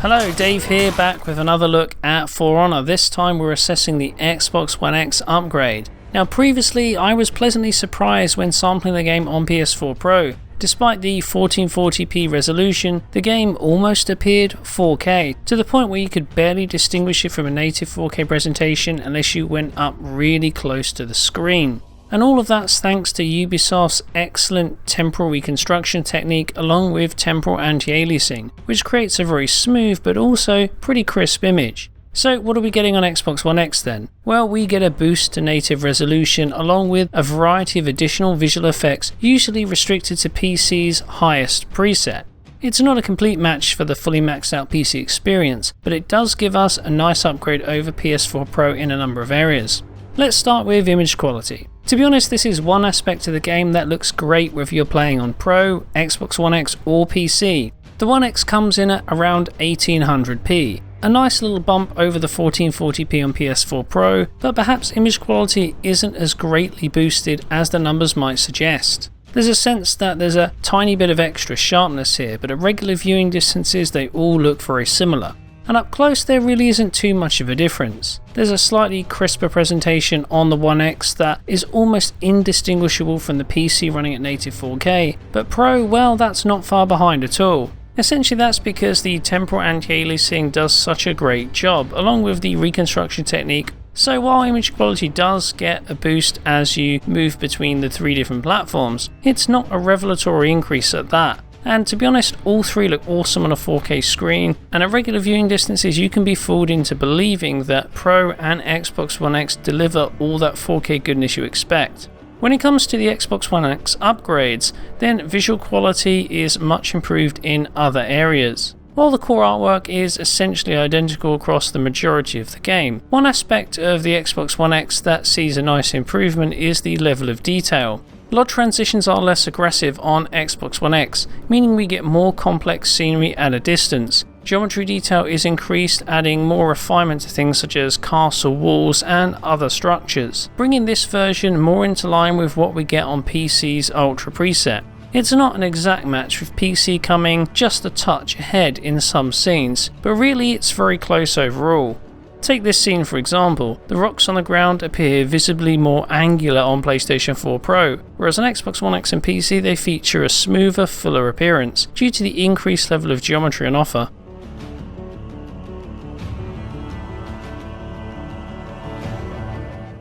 Hello, Dave here, back with another look at For Honor. This time we're assessing the Xbox One X upgrade. Now previously I was pleasantly surprised when sampling the game on PS4 Pro. Despite the 1440p resolution, the game almost appeared 4K, to the point where you could barely distinguish it from a native 4K presentation unless you went up really close to the screen. And all of that's thanks to Ubisoft's excellent temporal reconstruction technique along with temporal anti-aliasing, which creates a very smooth but also pretty crisp image. So what are we getting on Xbox One X then? Well, we get a boost to native resolution along with a variety of additional visual effects usually restricted to PC's highest preset. It's not a complete match for the fully maxed out PC experience, but it does give us a nice upgrade over PS4 Pro in a number of areas. Let's start with image quality. To be honest, this is one aspect of the game that looks great whether you're playing on Pro, Xbox One X or PC. The One X comes in at around 1800p, a nice little bump over the 1440p on PS4 Pro, but perhaps image quality isn't as greatly boosted as the numbers might suggest. There's a sense that there's a tiny bit of extra sharpness here, but at regular viewing distances they all look very similar. And up close there really isn't too much of a difference. There's a slightly crisper presentation on the One X that is almost indistinguishable from the PC running at native 4K, but Pro, well, that's not far behind at all. Essentially that's because the temporal anti-aliasing does such a great job, along with the reconstruction technique. So while image quality does get a boost as you move between the three different platforms, it's not a revelatory increase at that. And to be honest, all three look awesome on a 4K screen, and at regular viewing distances you can be fooled into believing that Pro and Xbox One X deliver all that 4K goodness you expect. When it comes to the Xbox One X upgrades, then visual quality is much improved in other areas. While the core artwork is essentially identical across the majority of the game, one aspect of the Xbox One X that sees a nice improvement is the level of detail. LOD transitions are less aggressive on Xbox One X, meaning we get more complex scenery at a distance. Geometry detail is increased, adding more refinement to things such as castle walls and other structures, bringing this version more into line with what we get on PC's Ultra preset. It's not an exact match, with PC coming just a touch ahead in some scenes, but really it's very close overall. Take this scene for example. The rocks on the ground appear visibly more angular on PlayStation 4 Pro, whereas on Xbox One X and PC they feature a smoother, fuller appearance due to the increased level of geometry on offer.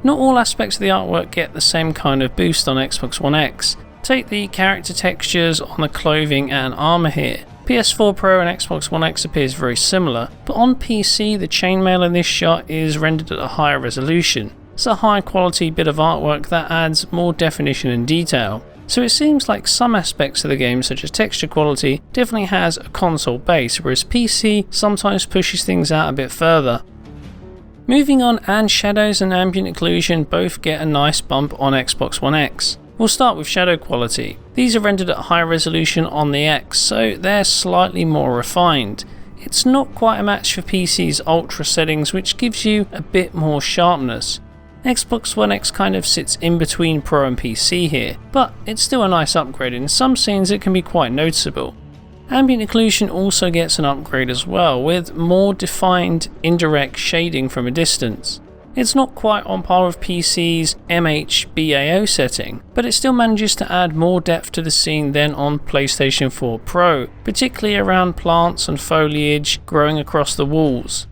Not all aspects of the artwork get the same kind of boost on Xbox One X. Take the character textures on the clothing and armor here. PS4 Pro and Xbox One X appears very similar, but on PC the chainmail in this shot is rendered at a higher resolution. It's a high quality bit of artwork that adds more definition and detail. So it seems like some aspects of the game, such as texture quality, definitely has a console base, whereas PC sometimes pushes things out a bit further. Moving on, and shadows and ambient occlusion both get a nice bump on Xbox One X. We'll start with shadow quality. These are rendered at higher resolution on the X, so they're slightly more refined. It's not quite a match for PC's Ultra settings, which gives you a bit more sharpness. Xbox One X kind of sits in between Pro and PC here, but it's still a nice upgrade. In some scenes it can be quite noticeable. Ambient occlusion also gets an upgrade as well, with more defined indirect shading from a distance. It's not quite on par with PC's MHBAO setting, but it still manages to add more depth to the scene than on PlayStation 4 Pro, particularly around plants and foliage growing across the walls.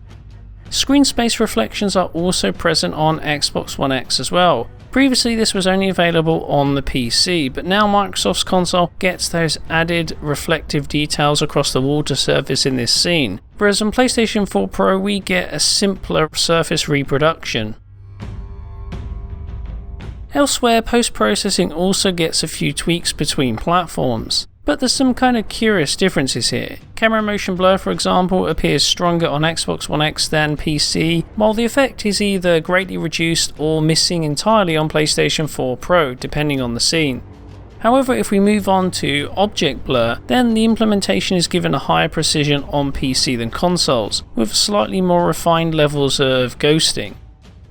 Screen space reflections are also present on Xbox One X as well. Previously this was only available on the PC, but now Microsoft's console gets those added reflective details across the water surface in this scene, whereas on PlayStation 4 Pro we get a simpler surface reproduction. Elsewhere, post-processing also gets a few tweaks between platforms, but there's some kind of curious differences here. Camera motion blur, for example, appears stronger on Xbox One X than PC, while the effect is either greatly reduced or missing entirely on PlayStation 4 Pro, depending on the scene. However, if we move on to object blur, then the implementation is given a higher precision on PC than consoles, with slightly more refined levels of ghosting.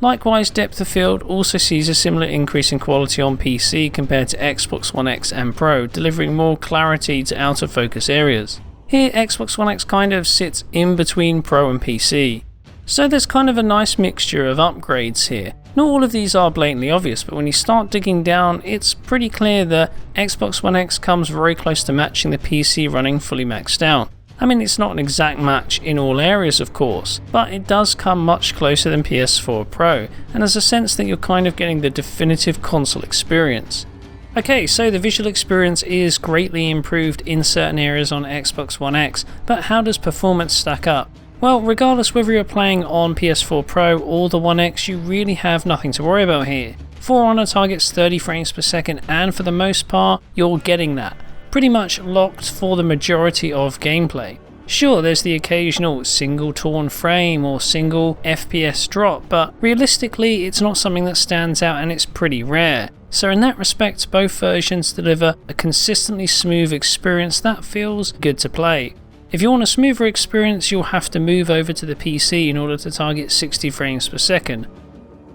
Likewise, depth of field also sees a similar increase in quality on PC compared to Xbox One X and Pro, delivering more clarity to out of focus areas. Here, Xbox One X kind of sits in between Pro and PC. So there's kind of a nice mixture of upgrades here. Not all of these are blatantly obvious, but when you start digging down, it's pretty clear that Xbox One X comes very close to matching the PC running fully maxed out. I mean, it's not an exact match in all areas of course, but it does come much closer than PS4 Pro, and there's a sense that you're kind of getting the definitive console experience. Okay, so the visual experience is greatly improved in certain areas on Xbox One X, but how does performance stack up? Well, regardless whether you're playing on PS4 Pro or the One X, you really have nothing to worry about here. For Honor targets 30 frames per second, and for the most part, you're getting that. Pretty much locked for the majority of gameplay. Sure, there's the occasional single torn frame or single FPS drop, but realistically it's not something that stands out and it's pretty rare. So in that respect, both versions deliver a consistently smooth experience that feels good to play. If you want a smoother experience, you'll have to move over to the PC in order to target 60 frames per second.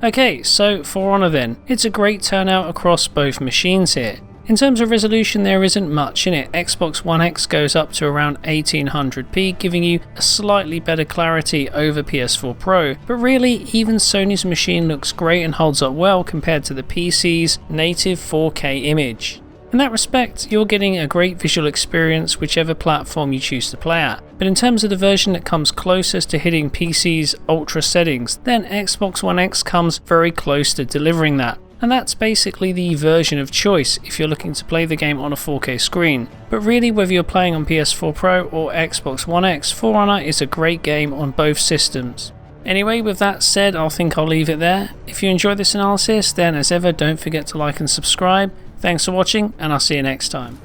Okay, so For Honor then, it's a great turnout across both machines here. In terms of resolution, there isn't much in it. Xbox One X goes up to around 1800p, giving you a slightly better clarity over PS4 Pro, but really even Sony's machine looks great and holds up well compared to the PC's native 4K image. In that respect, you're getting a great visual experience whichever platform you choose to play at, but in terms of the version that comes closest to hitting PC's ultra settings, then Xbox One X comes very close to delivering that. And that's basically the version of choice if you're looking to play the game on a 4K screen. But really, whether you're playing on PS4 Pro or Xbox One X, For Honor is a great game on both systems. Anyway, with that said, I think I'll leave it there. If you enjoyed this analysis, then as ever, don't forget to like and subscribe. Thanks for watching, and I'll see you next time.